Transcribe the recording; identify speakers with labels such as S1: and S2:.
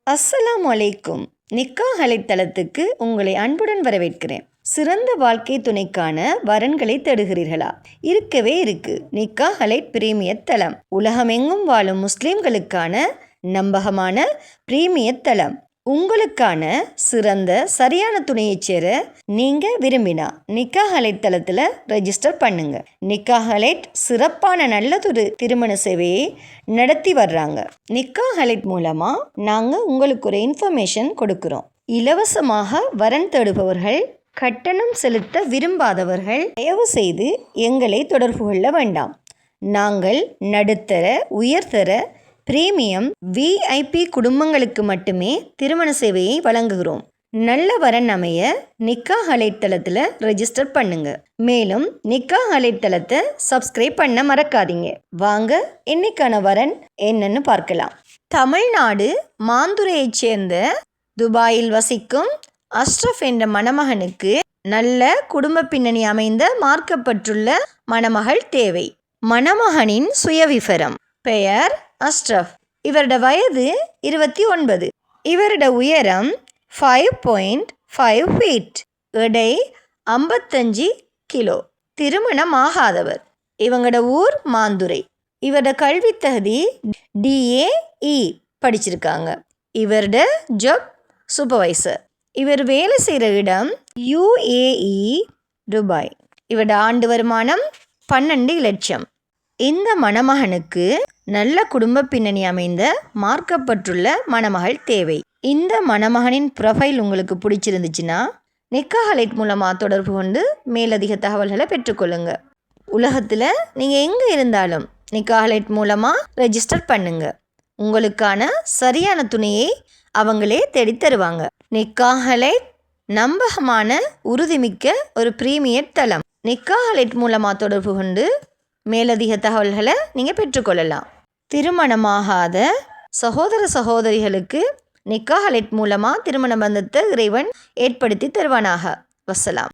S1: அஸ்ஸலாமு அலைக்கும். நிக்காஹ் அலைத்தளத்துக்கு உங்களை அன்புடன் வரவேற்கிறேன். சிறந்த வாழ்க்கை துணைக்கான வரன்களை தேடுகிறீர்களா? இருக்கவே இருக்கு நிக்காஹ் அலைட் பிரீமியர் தளம். உலகமெங்கும் வாழும் முஸ்லிம்களுக்கான நம்பகமான பிரீமியர் தளம். உங்களுக்கான சிறந்த சரியான துணையை சேர நீங்க விரும்பினா நிக்காஹ் அலைட் தளத்துல ரெஜிஸ்டர் பண்ணுங்க. நிக்காஹ் அலைட் சிறப்பான நல்லதொரு திருமண சேவையை நடத்தி வர்றாங்க. நிக்காஹ் அலைட் மூலமா நாங்க உங்களுக்கு ஒரு இன்ஃபர்மேஷன் கொடுக்கிறோம். இலவசமாக வரன் தேடுபவர்கள், கட்டணம் செலுத்த விரும்பாதவர்கள் தயவு செய்து எங்களை தொடர்பு கொள்ள வேண்டாம். நாங்கள் நடுத்தர, உயர்தர, பிரீமியம், விஐபி குடும்பங்களுக்கு மட்டுமே திருமண சேவையை வழங்குகிறோம். நல்ல வரன் அமைய நிக்காஹ் அலைட் தளத்தில் ரெஜிஸ்டர் பண்ணுங்க. மேலும் நிக்காஹ் அலைட் தளத்தை சப்ஸ்கிரைப் பண்ண மறக்காதீங்க. வாங்க இன்னைக்கான வரன் என்னன்னு பார்க்கலாம். தமிழ்நாடு மாந்துரையைச் சேர்ந்த துபாயில் வசிக்கும் அஷ்ரஃப் என்ற மணமகனுக்கு நல்ல குடும்ப பின்னணி அமைந்த மார்க்கப்பட்டுள்ள மணமகள் தேவை. மணமகனின் சுயவிவரம்: பெயர் அஷ்ரஃப். இவருட வயது 29. இவருட உயரம் 5.5 ஃபீட். எடை 55 கிலோ. திருமணமாகாதவர். இவங்களோட ஊர் மாந்துரை. இவரோட கல்வி தகுதி DAE படிச்சிருக்காங்க. இவரோட ஜாப் சூப்பர்வைசர். இவர் வேலை செய்கிற இடம் UAE துபாய். இவரோட ஆண்டு வருமானம் 12 லட்சம். இந்த மணமகனுக்கு நல்ல குடும்ப பின்னணி அமைந்த மார்க்கப்பட்டுள்ள மணமகள் தேவை. இந்த மணமகனின் ப்ரொஃபைல் உங்களுக்கு பிடிச்சிருந்துச்சுன்னா நிக்காஹ் அலைட் மூலமாக தொடர்பு கொண்டு மேலதிக தகவல்களை பெற்றுக்கொள்ளுங்க. உலகத்தில் நீங்கள் எங்கே இருந்தாலும் நிக்காஹ் அலைட் மூலமாக ரெஜிஸ்டர் பண்ணுங்க. உங்களுக்கான சரியான துணையை அவங்களே தேடித் தருவாங்க. நிக்காஹ் அலைட் நம்பகமான, உறுதிமிக்க ஒரு பிரீமியர் தளம். நிக்காஹ் அலைட் மூலமாக தொடர்பு கொண்டு மேலதிக தகவல்களை நீங்கள் பெற்றுக்கொள்ளலாம். திருமணமாகாத சகோதர சகோதரிகளுக்கு நிக்காஹ் அலைட் மூலமாக திருமண பந்தத்தை இறைவன் ஏற்படுத்தி தருவானாக. வஸ்ஸலாம்.